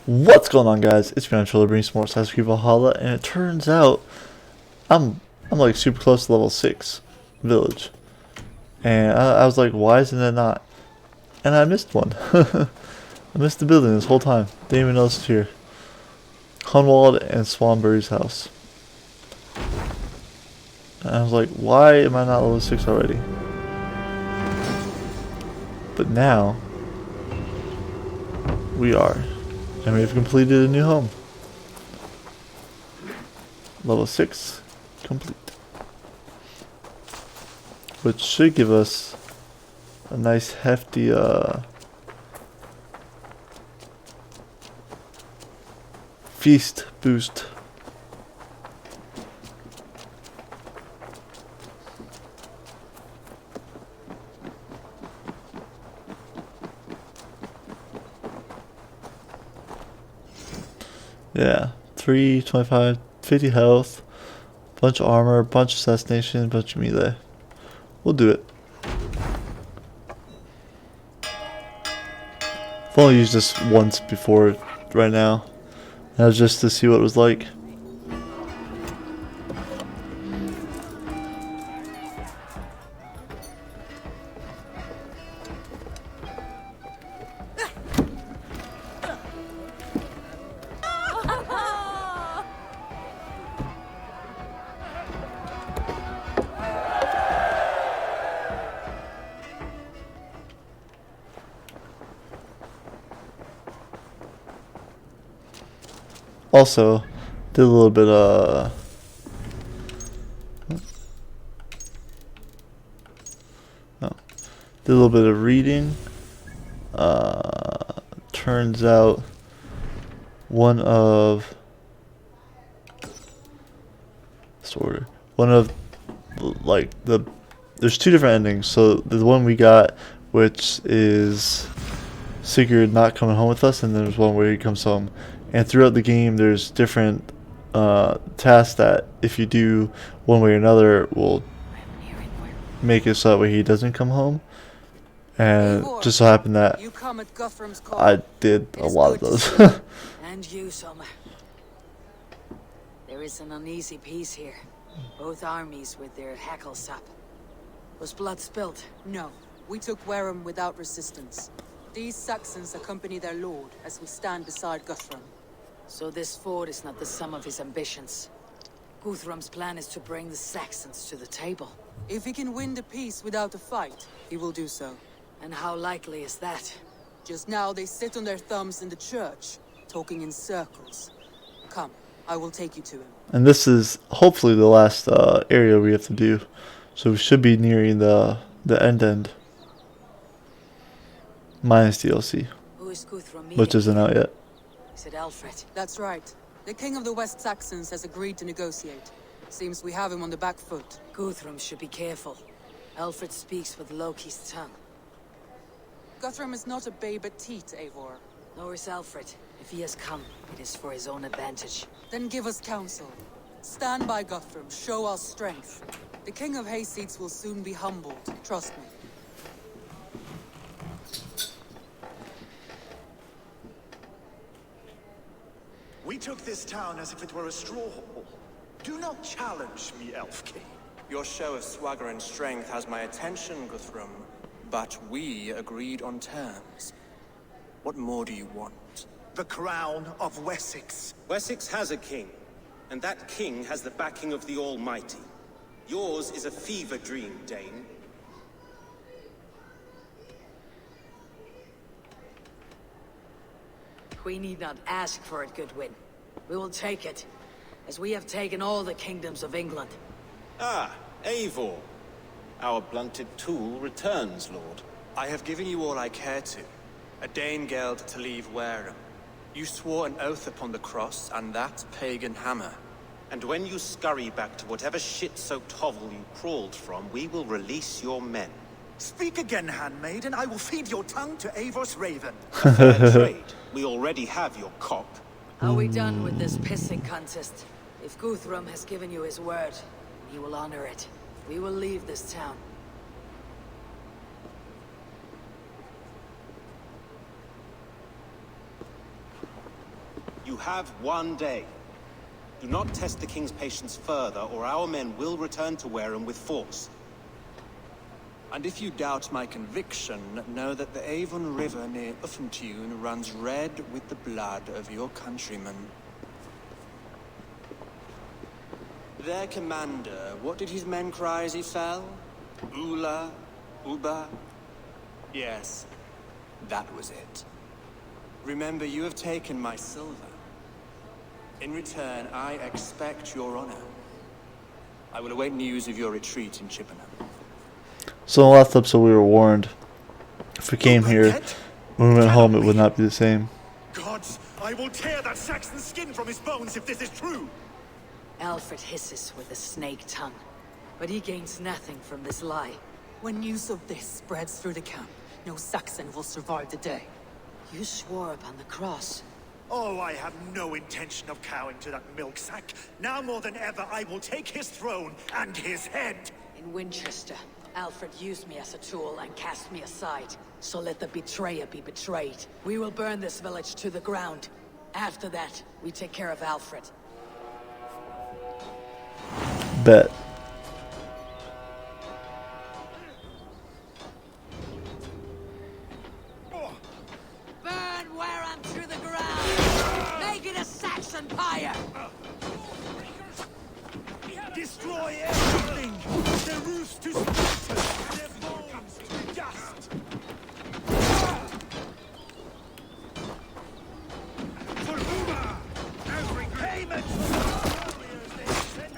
What's going on, guys? It's me, Triller, bringing some more Assassin's Creed Valhalla, and it turns out I'm like super close to level 6 village, and I was like, why isn't it not? And I missed one. I missed the building this whole time. Didn't even notice it's here. Hunwald and Swanbury's house. And I was like, why am I not level 6 already? But now we are, and we've completed a new home. Level 6 complete. Which should give us a nice hefty feast boost. Yeah, 325, 50 health, bunch of armor, bunch of assassination, bunch of melee. We'll do it. I've only used this once before right now. That was just to see what it was like. Also, did a little bit did a little bit of reading. Turns out one of like there's two different endings. So the one we got, which is Sigurd not coming home with us, and then there's one where he comes home. And throughout the game, there's different tasks that if you do one way or another will make it so that way he doesn't come home. And just so happened that I did a lot of those. And you, Soma. There is an uneasy peace here. Both armies with their hackles up. Was blood spilled? No. We took Wareham without resistance. These Saxons accompany their lord as we stand beside Guthrum. So this fort is not the sum of his ambitions. Guthrum's plan is to bring the Saxons to the table. If he can win the peace without a fight, he will do so. And how likely is that? Just now they sit on their thumbs in the church, talking in circles. Come, I will take you to him. And this is hopefully the last area we have to do. So we should be nearing the end. Minus DLC. Who is Guthrum meeting? Which isn't out yet. Is it Alfred? That's right. The king of the West Saxons has agreed to negotiate. Seems we have him on the back foot. Guthrum should be careful. Alfred speaks with Loki's tongue. Guthrum is not a babe at teat, Eivor. Nor is Alfred. If he has come, it is for his own advantage. Then give us counsel. Stand by Guthrum, show our strength. The king of Hayseeds will soon be humbled, trust me. We took this town as if it were a straw hall. Do not challenge me, Elf King. Your show of swagger and strength has my attention, Guthrum. But we agreed on terms. What more do you want? The crown of Wessex. Wessex has a king, and that king has the backing of the Almighty. Yours is a fever dream, Dane. We need not ask for it, Goodwin. We will take it, as we have taken all the kingdoms of England. Ah, Eivor. Our blunted tool returns, Lord. I have given you all I care to. A Danegeld to leave Wareham. You swore an oath upon the cross and that pagan hammer. And when you scurry back to whatever shit-soaked hovel you crawled from, we will release your men. Speak again, handmaid, and I will feed your tongue to Eivor's raven. A fair trade. We already have your cop. Are we done with this pissing contest? If Guthrum has given you his word, he will honor it. We will leave this town. You have 1 day. Do not test the king's patience further, or our men will return to Wareham with force. And if you doubt my conviction, know that the Avon River near Uffentune runs red with the blood of your countrymen. Their commander, what did his men cry as he fell? Ula? Uba? Yes, that was it. Remember, you have taken my silver. In return, I expect your honor. I will await news of your retreat in Chippenham. So in the last episode we were warned if we came here, when we went home it would not be the same. Gods, I will tear that Saxon's skin from his bones if this is true! Alfred hisses with a snake tongue, but he gains nothing from this lie. When news of this spreads through the camp, no Saxon will survive the day. You swore upon the cross. Oh, I have no intention of cowing to that milk sack. Now more than ever, I will take his throne and his head! In Winchester, Alfred used me as a tool and cast me aside. So let the betrayer be betrayed. We will burn this village to the ground. After that, we take care of Alfred. Bet. Burn Wareham to the ground! Make it a Saxon pyre! Destroy everything! Their roofs to splinters, their bones to dust! For Uma! Every payment for the warriors they sent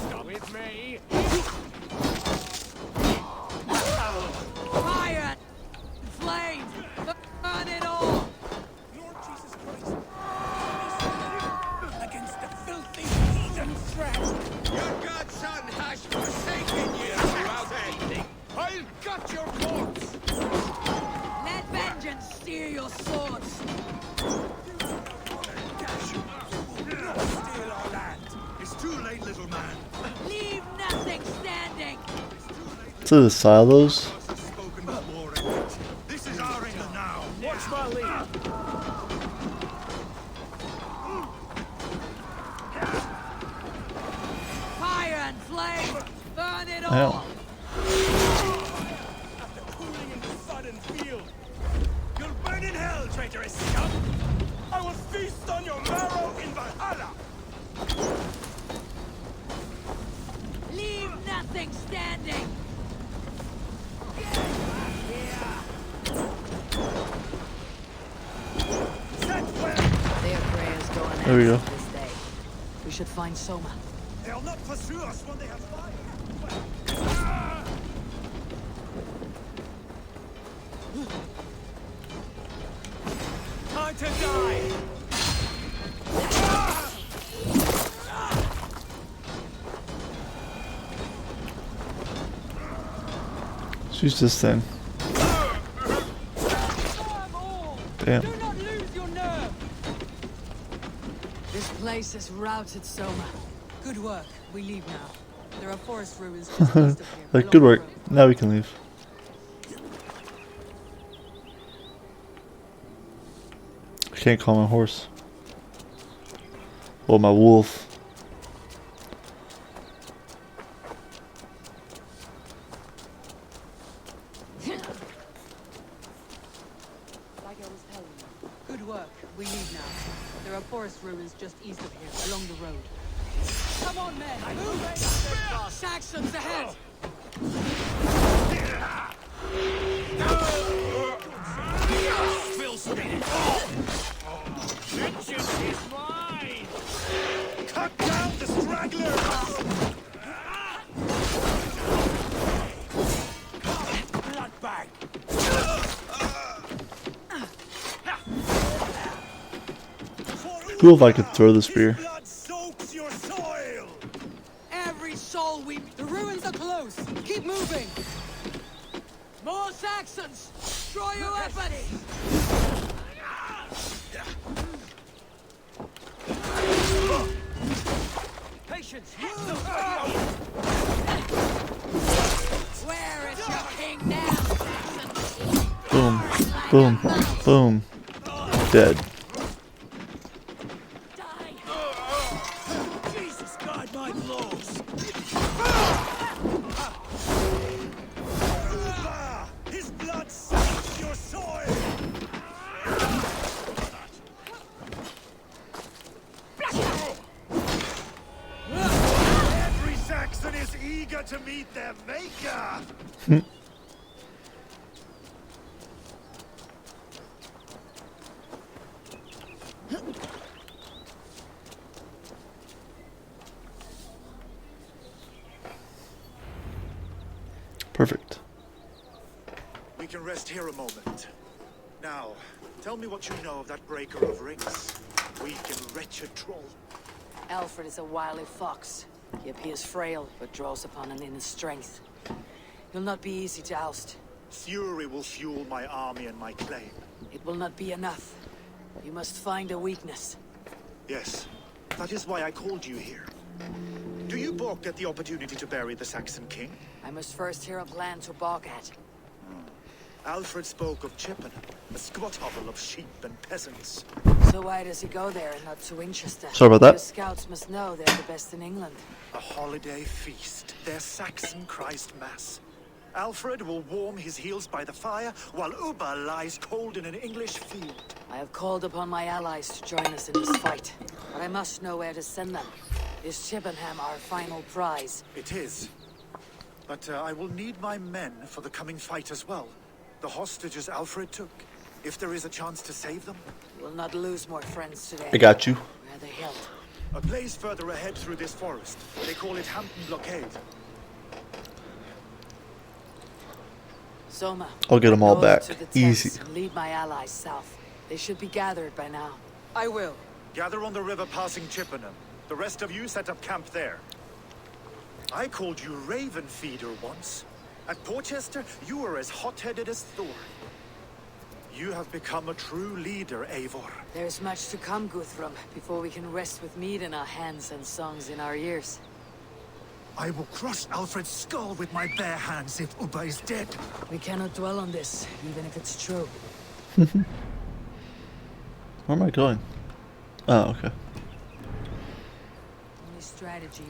Stop with me! Fire! Flame! Burn it all! Lord Jesus Christ! Against the filthy heathen threat! Your godson has forsaken you, Outlanding. I'll gut your corpse. Let vengeance steer your swords! Steal our land! It's too late, little man! Leave nothing standing! To the silos. Spoken before, Edward. This is our England now! Watch my lead! Fire and flame! Burn it all! Hell. After cooling in the sudden field, you'll burn in hell, traitorous scum! I will feast on your marrow in Valhalla! Leave nothing standing! Set well! Their prayers go unanswered There we go. this day. We should find Soma. They'll not pursue us when they have fire! Time to die! Let's use this thing. Damn. Do not lose your nerve! This place has routed Soma. Good work. We leave now. There are forest ruins just east of here. Like, along good the work. road. Now we can leave. I can't call my horse. Well, my wolf. Good work. We leave now. There are forest ruins just east of here, along the road. Come on, men! Move! Saxons ahead! Vengeance is mine! Cut down the stragglers! Bloodbag! Cool if I could throw the spear. His blood soaks your soil! Every soul we... The ruins are close! Keep moving! More Saxons! Destroy your weapons! Patience! Where is your king now, Saxons? Boom. Boom. Boom. dead. Jesus, guide my blows! His blood stains your soil! Every Saxon is eager to meet their maker! Perfect. We can rest here a moment. Now, tell me what you know of that breaker of rings. Weak and wretched troll. Alfred is a wily fox. He appears frail, but draws upon an inner strength. He'll not be easy to oust. Fury will fuel my army and my claim. It will not be enough. You must find a weakness. Yes, that is why I called you here. Do you balk at the opportunity to bury the Saxon king? I must first hear of land to balk at. Alfred spoke of Chippenham, a squat hovel of sheep and peasants. So why does he go there and not to Winchester? Sorry about that. Your scouts must know they're the best in England. A holiday feast, their Saxon Christ Mass. Alfred will warm his heels by the fire, while Uba lies cold in an English field. I have called upon my allies to join us in this fight, but I must know where to send them. Is Chippenham our final prize? It is. But I will need my men for the coming fight as well. The hostages Alfred took. If there is a chance to save them. You will not lose more friends today. I got you. Where are they held? A place further ahead through this forest. They call it Hampton Blockade. Soma. I'll get 'em all go back. to the tents Easy. and lead my allies south. They should be gathered by now. I will. Gather on the river passing Chippenham. The rest of you set up camp there. I called you Raven Feeder once. At Porchester, you were as hot-headed as Thor. You have become a true leader, Eivor. There's much to come, Guthrum, before we can rest with meat in our hands and songs in our ears. I will crush Alfred's skull with my bare hands if Uba is dead. We cannot dwell on this, even if it's true. Where am I going? Oh, okay. Only strategy.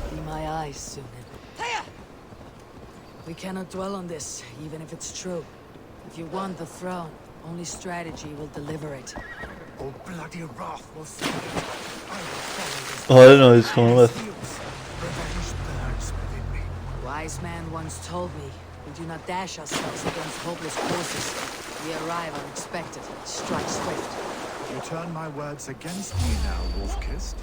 Be my eyes, Sunan. We cannot dwell on this, even if it's true. If you want the throne, only strategy will deliver it. Oh, bloody wrath will see it. I will follow this. Oh, I didn't know he was coming with. Revenge burns within me. Wise man once told me, we do not dash ourselves against hopeless courses. We arrive unexpected, strike swift. You turn my words against me now, Wolf-Kissed.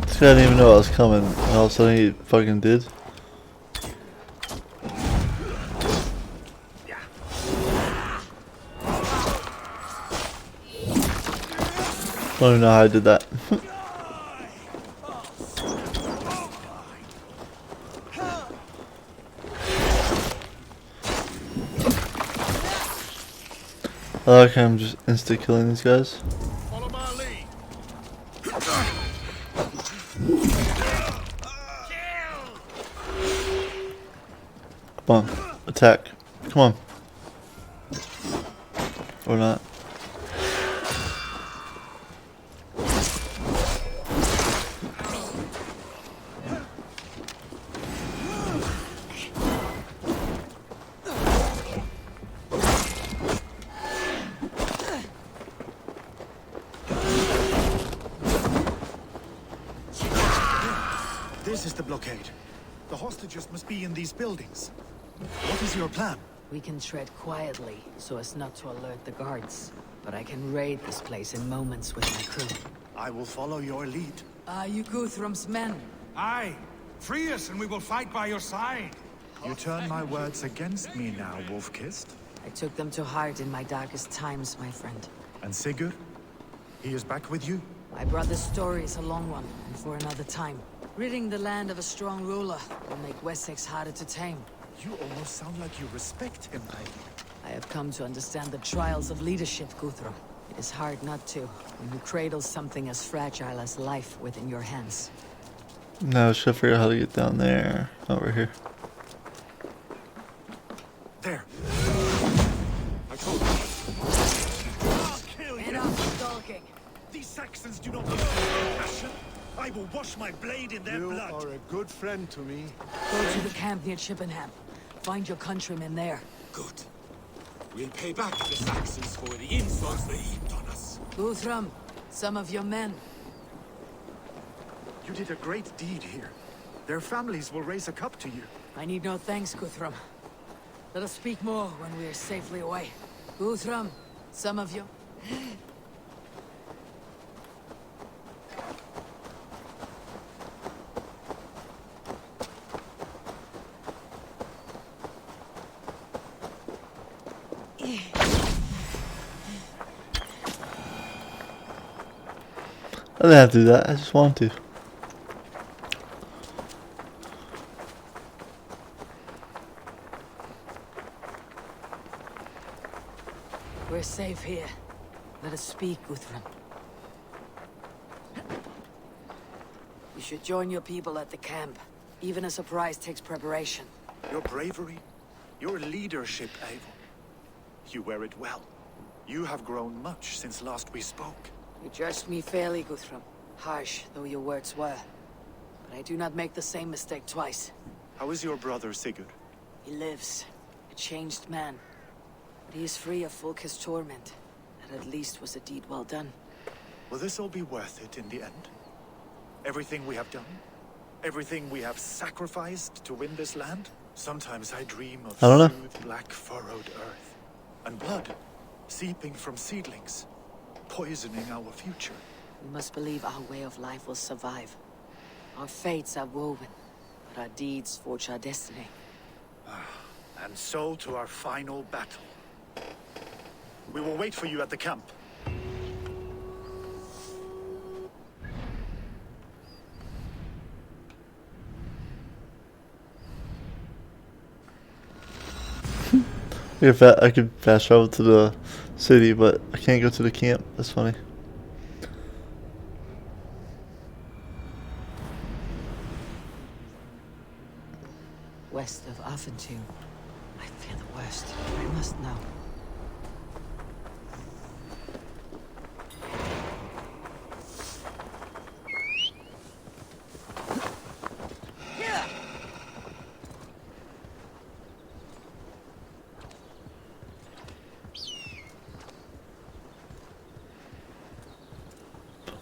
This guy didn't even know I was coming, and all of a sudden he fucking did. Don't even know how I did that. I like how I'm just insta killing these guys. Follow my lead. Come on, attack. Come on. Or not. This is the blockade. The hostages must be in these buildings. What is your plan? We can tread quietly, so as not to alert the guards. But I can raid this place in moments with my crew. I will follow your lead. Are you Guthrum's men? Aye. Free us and we will fight by your side. You turn my words against me now, Wolf-Kissed. I took them to heart in my darkest times, my friend. And Sigurd? He is back with you? My brother's story is a long one, and for another time. Ridding the land of a strong ruler will make Wessex harder to tame. You almost sound like you respect him, Eivor. I have come to understand the trials of leadership, Guthrum. It is hard not to, when you cradle something as fragile as life within your hands. Now I should figure out how to get down there. Over here. There. I told you. I'll kill you! Enough stalking! These Saxons do not need passion. I will wash my blade in their You blood. are a good friend to me. Go to the camp near Chippenham. Find your countrymen there. Good. We'll pay back the Saxons for the insults they heaped on us. Guthrum, some of your men. You did a great deed here. Their families will raise a cup to you. I need no thanks, Guthrum. Let us speak more when we are safely away. Guthrum, some of you... I didn't have to do that. I just wanted to. We're safe here. Let us speak, Guthrum. You should join your people at the camp. Even a surprise takes preparation. Your bravery, your leadership, Eivor. You wear it well. You have grown much since last we spoke. You judged me fairly, Guthrum. Harsh though your words were. But I do not make the same mistake twice. How is your brother, Sigurd? He lives. A changed man. But he is free of Fulk's torment. That at least was a deed well done. Will this all be worth it in the end? Everything we have done? Everything we have sacrificed to win this land? Sometimes I dream of I don't know. smooth, black, furrowed earth. And blood, seeping from seedlings, poisoning our future. We must believe our way of life will survive. Our fates are woven, but our deeds forge our destiny. And so to our final battle. We will wait for you at the camp. I could fast travel to the city, but I can't go to the camp. That's funny. West of Affentum. I fear the worst. I must know.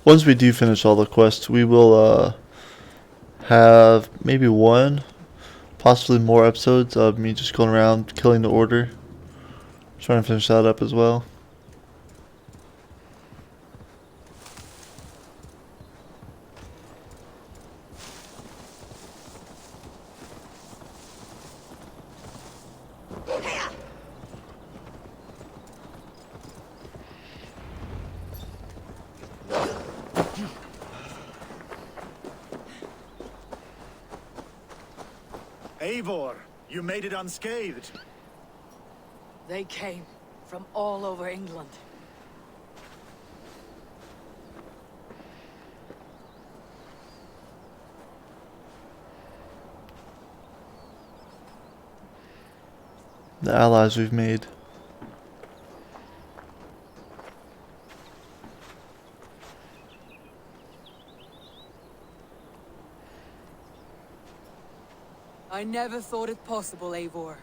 Once we do finish all the quests, we will have maybe one, possibly more episodes of me just going around killing the order. Trying to finish that up as well. Eivor, you made it unscathed. They came from all over England. The allies we've made. I never thought it possible, Eivor,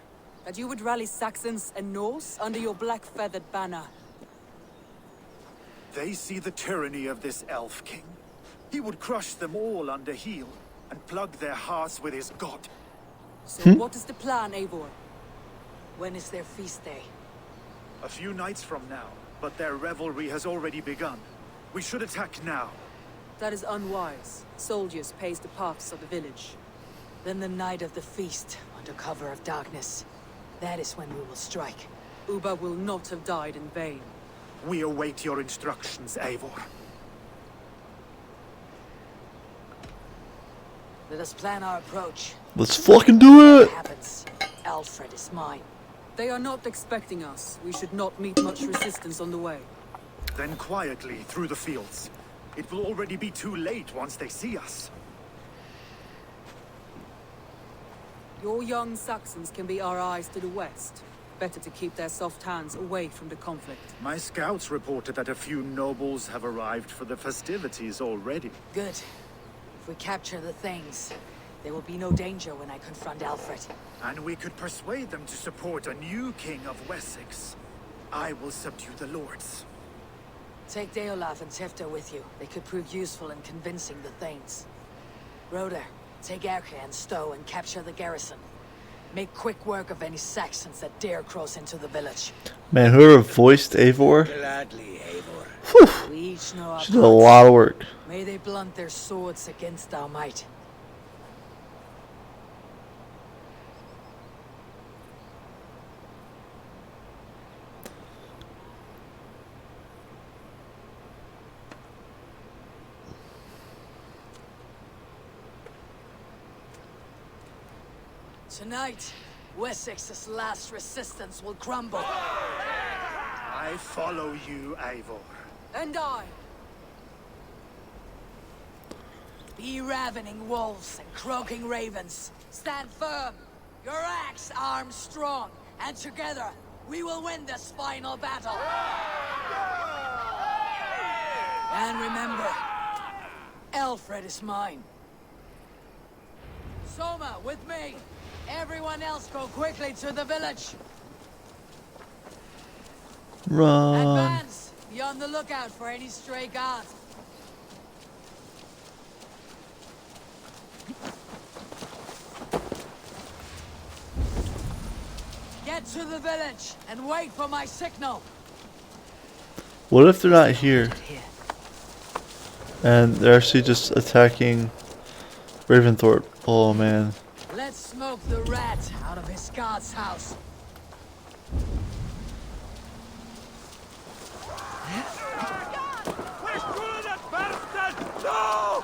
that you would rally Saxons and Norse under your black-feathered banner. They see the tyranny of this elf king. He would crush them all under heel. and plug their hearts with his god. So what is the plan, Eivor? When is their feast day? A few nights from now, but their revelry has already begun. We should attack now. That is unwise. Soldiers pace the paths of the village. Then the night of the feast, under cover of darkness. That is when we will strike. Uba will not have died in vain. We await your instructions, Eivor. Let us plan our approach. Let's fucking do What it! happens? Alfred is mine. They are not expecting us. We should not meet much resistance on the way. Then quietly through the fields. It will already be too late once they see us. Your young Saxons can be our eyes to the west. Better to keep their soft hands away from the conflict. My scouts reported that a few nobles have arrived for the festivities already. Good. If we capture the things, there will be no danger when I confront Alfred. And we could persuade them to support a new king of Wessex. I will subdue the lords. Take Deolaf and Tefta with you. They could prove useful in convincing the Thanes. Roder, take Erke and Stowe and capture the garrison. Make quick work of any Saxons that dare cross into the village. Man, whoever voiced Eivor, Gladly, Eivor. whew, We each know our she did a parts. lot of work. May they blunt their swords against our might. Tonight, Wessex's last resistance will crumble. I follow you, Eivor. And I! Be ravening wolves and croaking ravens. Stand firm. Your axe arms strong. And together, we will win this final battle. And remember, Alfred is mine. Soma, with me. Everyone else go quickly to the village. Run. Advance. Be on the lookout for any stray guards. Get to the village and wait for my signal. What if they're not here? Here. And they're actually just attacking Raventhorpe? Oh man. Let's smoke the rat out of his guard's house. No!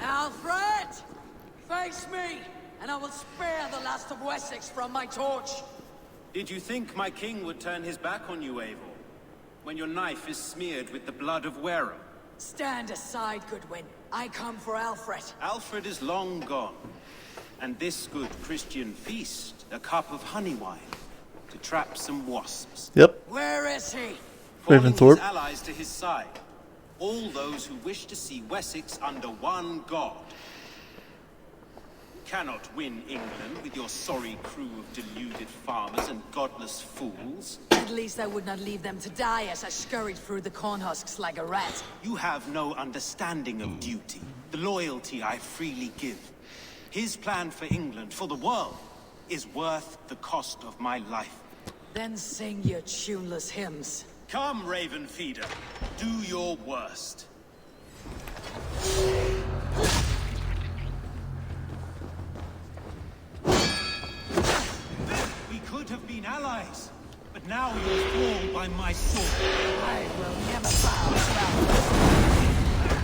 Alfred! Face me, and I will spare the last of Wessex from my torch. Did you think my king would turn his back on you, Eivor? When your knife is smeared with the blood of Wareham? Stand aside, Goodwin. I come for Alfred. Alfred is long gone. And this good Christian feast, a cup of honey wine, to trap some wasps. Yep. Where is he? Calling Raventhorpe. his allies to his side. All those who wish to see Wessex under one god. Cannot win England with your sorry crew of deluded farmers and godless fools. At least I would not leave them to die as I scurried through the corn husks like a rat. You have no understanding of duty, the loyalty I freely give. His plan for England, for the world, is worth the cost of my life. Then sing your tuneless hymns. Come, Raven Feeder, do your worst. We could have been allies, but now we must fall by my sword. I will never bow to Alfred.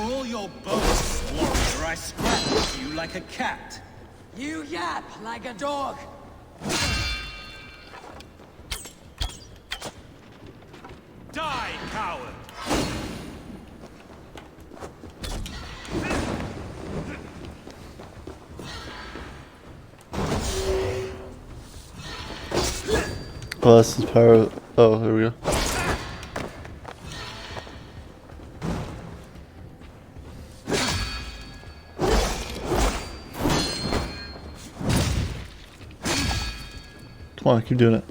all your boasts, warrior, I scratch you like a cat. You yap like a dog. Die, coward! Oh, that's his power. Oh, here we go. Come on, keep doing it.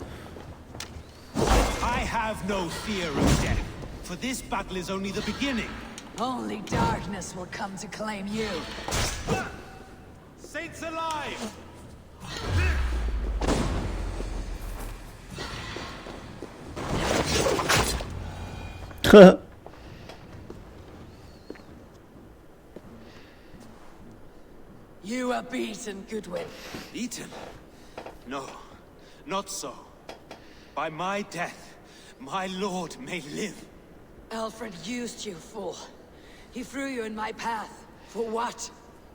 I have no fear of death, for this battle is only the beginning. Only darkness will come to claim you. Saints alive! You are beaten, Goodwin. Eaten? No, not so. By my death, my lord may live. Alfred used you, fool. He threw you in my path. For what?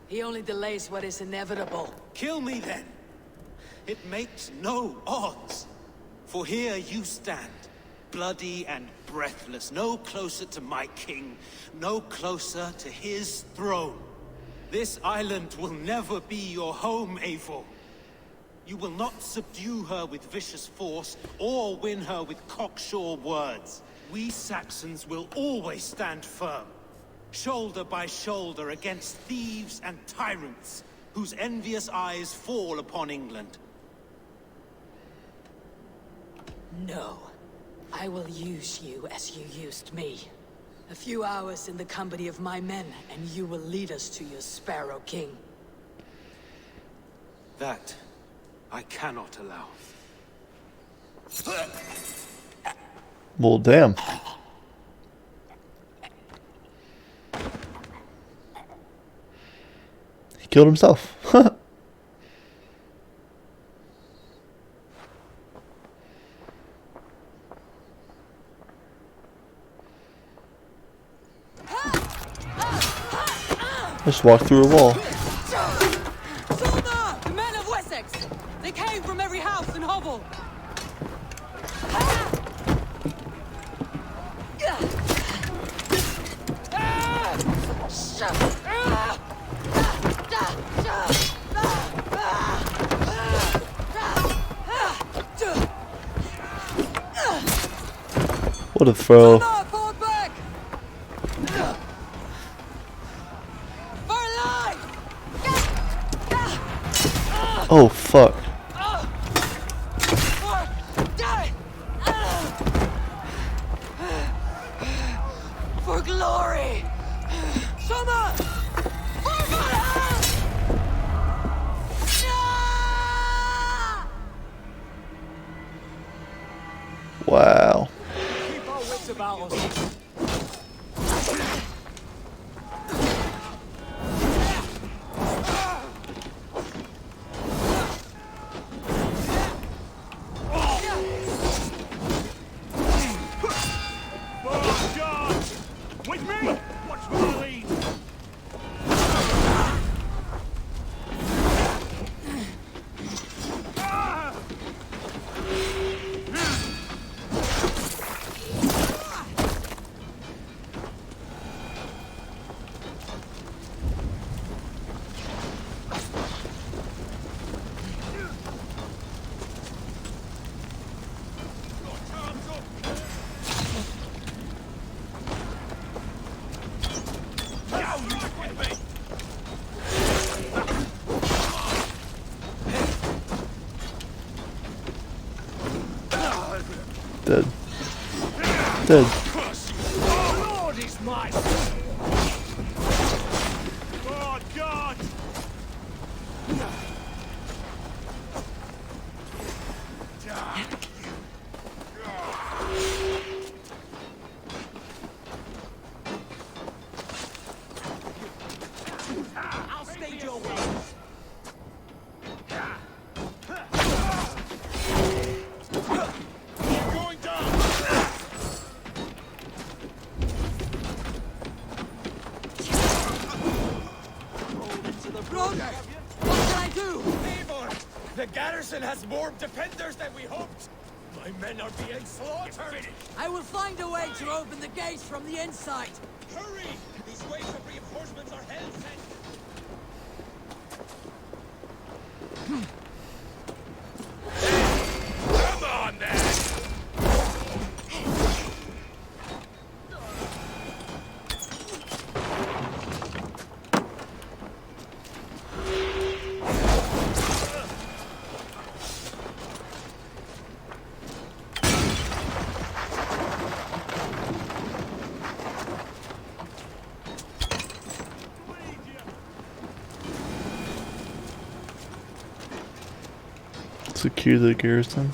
He only delays what is inevitable. Kill me then. It makes no odds. For here you stand, bloody and breathless, no closer to my king, no closer to his throne. This island will never be your home, Eivor. You will not subdue her with vicious force, or win her with cocksure words. We Saxons will always stand firm, shoulder by shoulder against thieves and tyrants, whose envious eyes fall upon England. No. I will use you as you used me. A few hours in the company of my men, and you will lead us to your Sparrow King. That I cannot allow. Well, damn. He killed himself. Just walk through a wall. Soldier! The men of Wessex! They came from every house and hovel! What a throw. Fall back! For life! Oh, fuck. For glory! Summer! For Valhalla! Wow. Keep our wits about us. Oh, God! With me! Watch my lead! Dead. Dead. Lord is my God, God! I'll stage your wings. You're going down. garrison has more defenders than we hoped. My men are being slaughtered. I will find a way to open the gates from the inside. Hurry! These waves of reinforcements are hell-sent. Come on, then! Secure the garrison.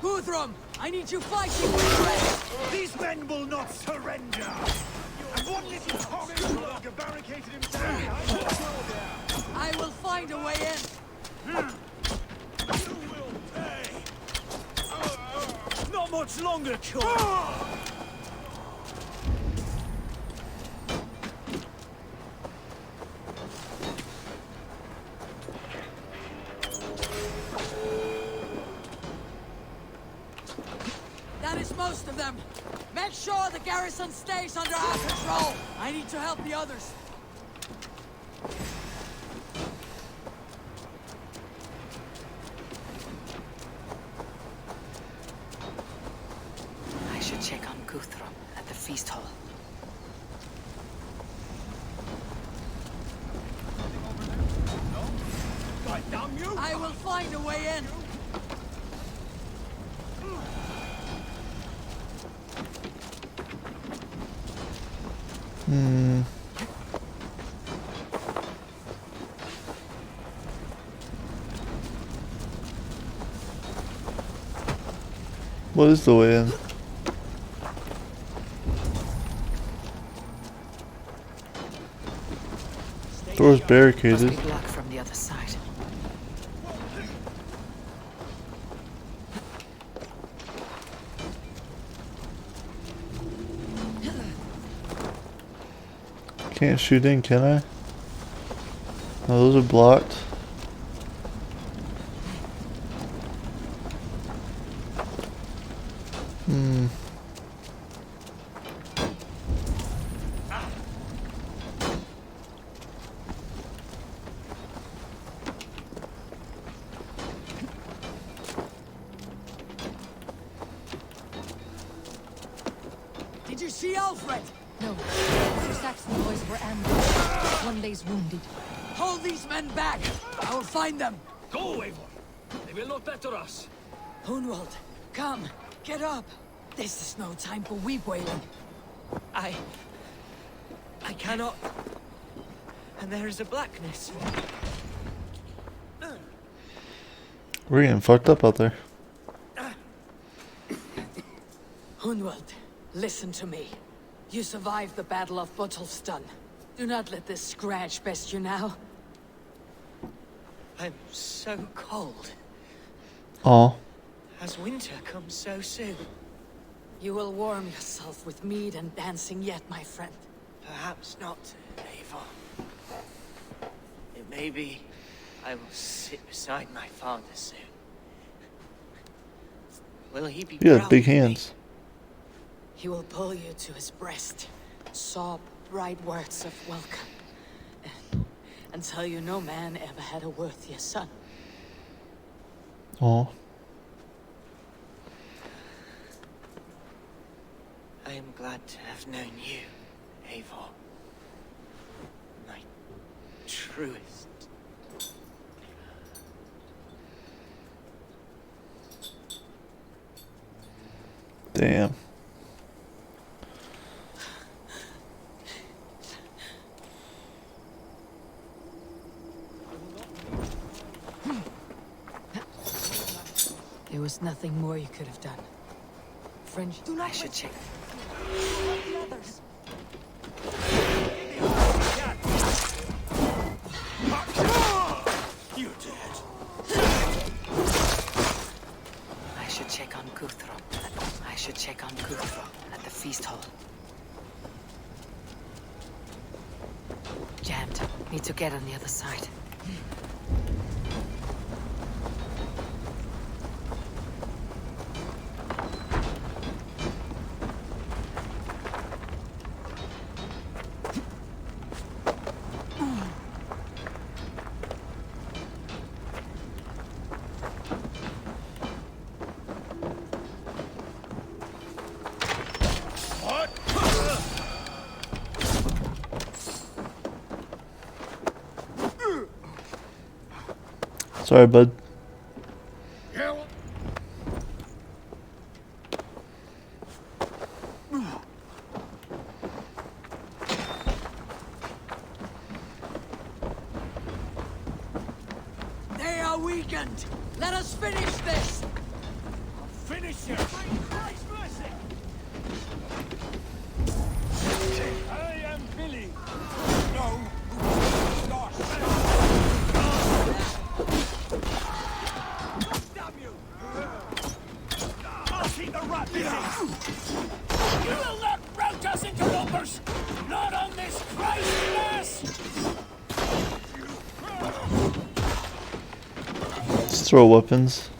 Guthrum, I need you fighting with friends. These men will not surrender! And one little cock barricaded himself! I will find a way in. You will pay! Not much longer, Cor! That is most of them. Make sure the garrison stays under our control. I need to help the others. I should check on Guthrum at the feast hall. God damn you! I will find a way in. What is the way in? Door's Must barricaded. be blocked from the other side. Can't shoot in, can I? No, those are blocked. Did you see Alfred? No. Two Saxon boys were ambushed. One lays wounded. Hold these men back. I will find them. Go, Eivor! They will not better us. Hunwald, come. Get up. This is no time for weep wailing. I cannot. And there is a blackness. We're getting fucked up out there. Hunwald, listen to me. You survived the Battle of Bottleston. Do not let this scratch best you now. I'm so cold. Oh, As winter comes so soon. You will warm yourself with mead and dancing yet, my friend. Perhaps not, Eivor. It may be I will sit beside my father soon. Will he be you have proud big of me? hands. He will pull you to his breast, sob bright words of welcome, and tell you no man ever had a worthier son. Oh, I am glad to have known you, Eivor. My truest. damn. There was nothing more you could have done. French, I should check. The others. You're dead. I should check on Guthrum. I should check on Guthrum at the feast hall. Jammed. Need to get on the other side. Sorry, bud. They are weakened. Let us finish this. Finish you! I am Billy. No. Damn you! I'll see the rat busy. You will not rout us interlopers! Not on this Christ mass! Let's throw weapons.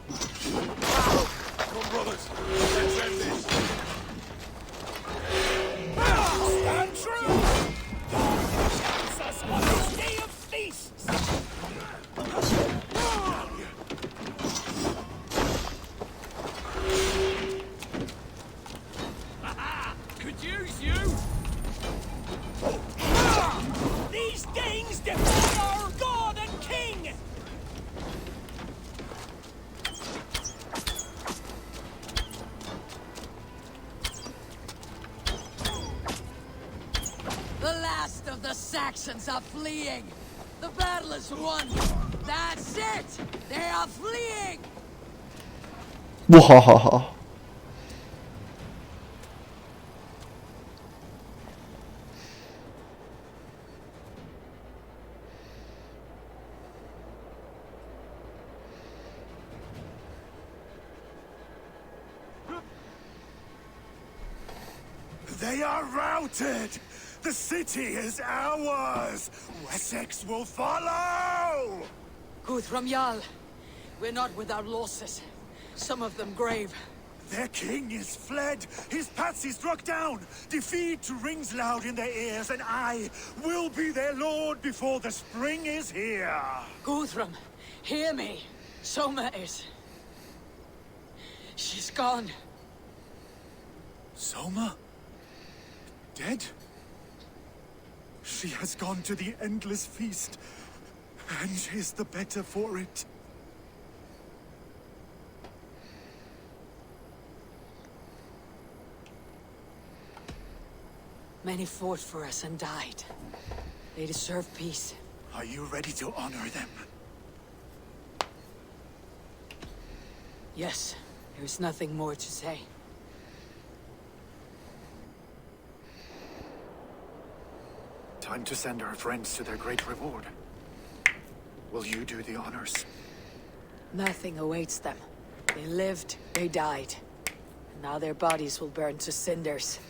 Come, brothers. Let's end this. Stand true! God shouts us on this day of feasts! Could use you! These Danes defy our God and King! The last of the Saxons are fleeing. The battle is won. That's it. They are fleeing. Wahahaha. They are routed! The city is ours! Wessex will follow! Guthrum Jarl, we're not without losses. Some of them grave. Their king is fled! His patsy struck down! Defeat rings loud in their ears, and I will be their lord before the spring is here! Guthrum, hear me. Soma is... She's gone. Soma? Dead? She has gone to the endless feast, and is the better for it. Many fought for us and died. They deserve peace. Are you ready to honor them? Yes, there's nothing more to say. Time to send our friends to their great reward. Will you do the honors? Nothing awaits them. They lived, they died. And now their bodies will burn to cinders.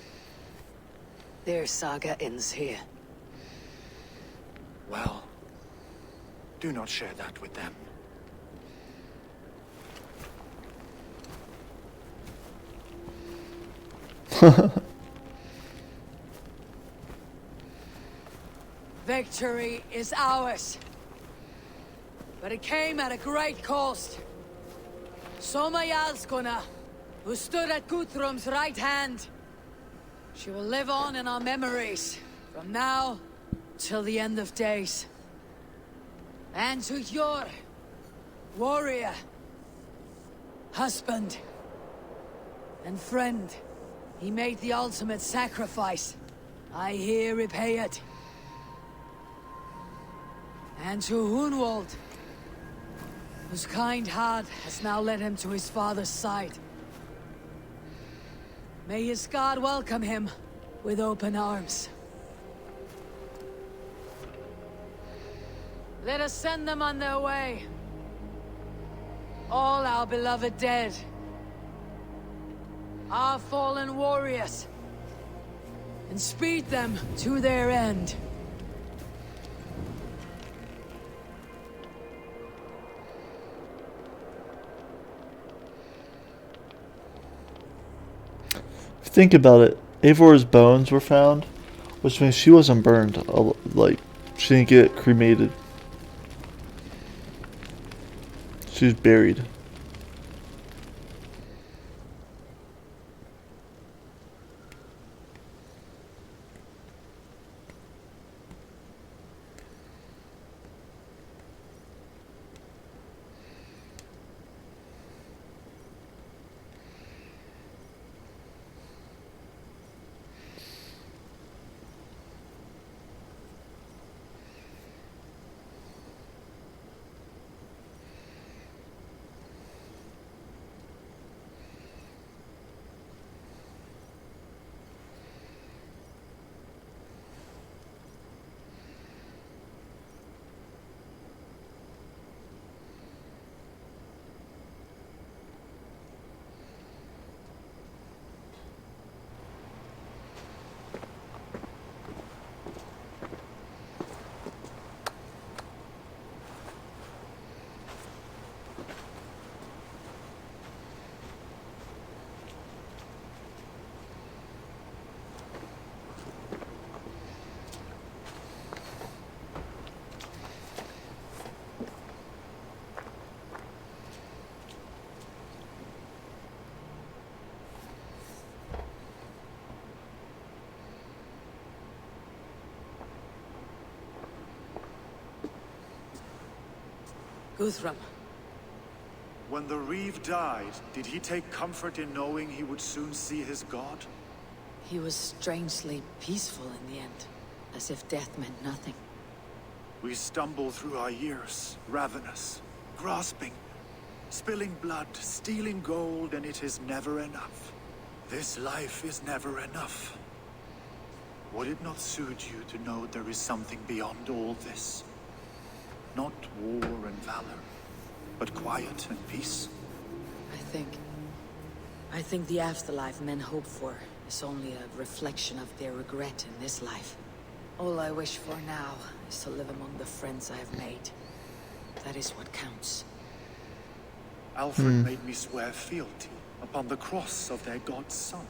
Their saga ends here. Well, do not share that with them. Victory is ours. But it came at a great cost. Soma Jarlskona, who stood at Guthrum's right hand. She will live on in our memories, from now till the end of days. And to your warrior, husband, and friend, he made the ultimate sacrifice. I here repay it. And to Hunwald, whose kind heart has now led him to his father's side. May his God welcome him with open arms. Let us send them on their way. All our beloved dead. Our fallen warriors. And speed them to their end. Think about it. Eivor's bones were found, which means she wasn't burned. Like, she didn't get cremated. She was buried. Guthrum. When the Reeve died, did he take comfort in knowing he would soon see his god? He was strangely peaceful in the end, as if death meant nothing. We stumble through our years, ravenous, grasping, spilling blood, stealing gold, and it is never enough. This life is never enough. Would it not suit you to know there is something beyond all this? Not war and valor, but quiet and peace? I think the afterlife men hope for is only a reflection of their regret in this life. All I wish for now is to live among the friends I have made. That is what counts. Alfred made me swear fealty upon the cross of their god's son.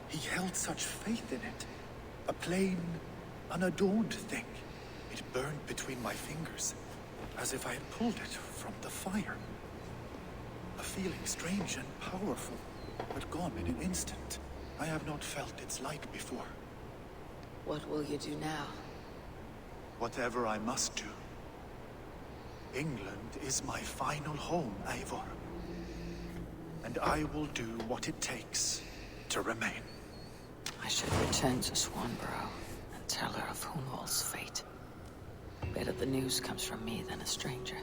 He held such faith in it. A plain, unadorned thing. It burned between my fingers, as if I had pulled it from the fire. A feeling strange and powerful, but gone in an instant. I have not felt its like before. What will you do now? Whatever I must do. England is my final home, Eivor. And I will do what it takes to remain. I should return to Swanborough and tell her of Hunwald's fate. Better the news comes from me than a stranger.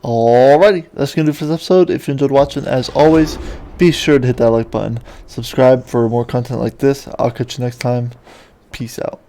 Alrighty, that's going to do for this episode. If you enjoyed watching, as always, be sure to hit that like button. Subscribe for more content like this. I'll catch you next time. Peace out.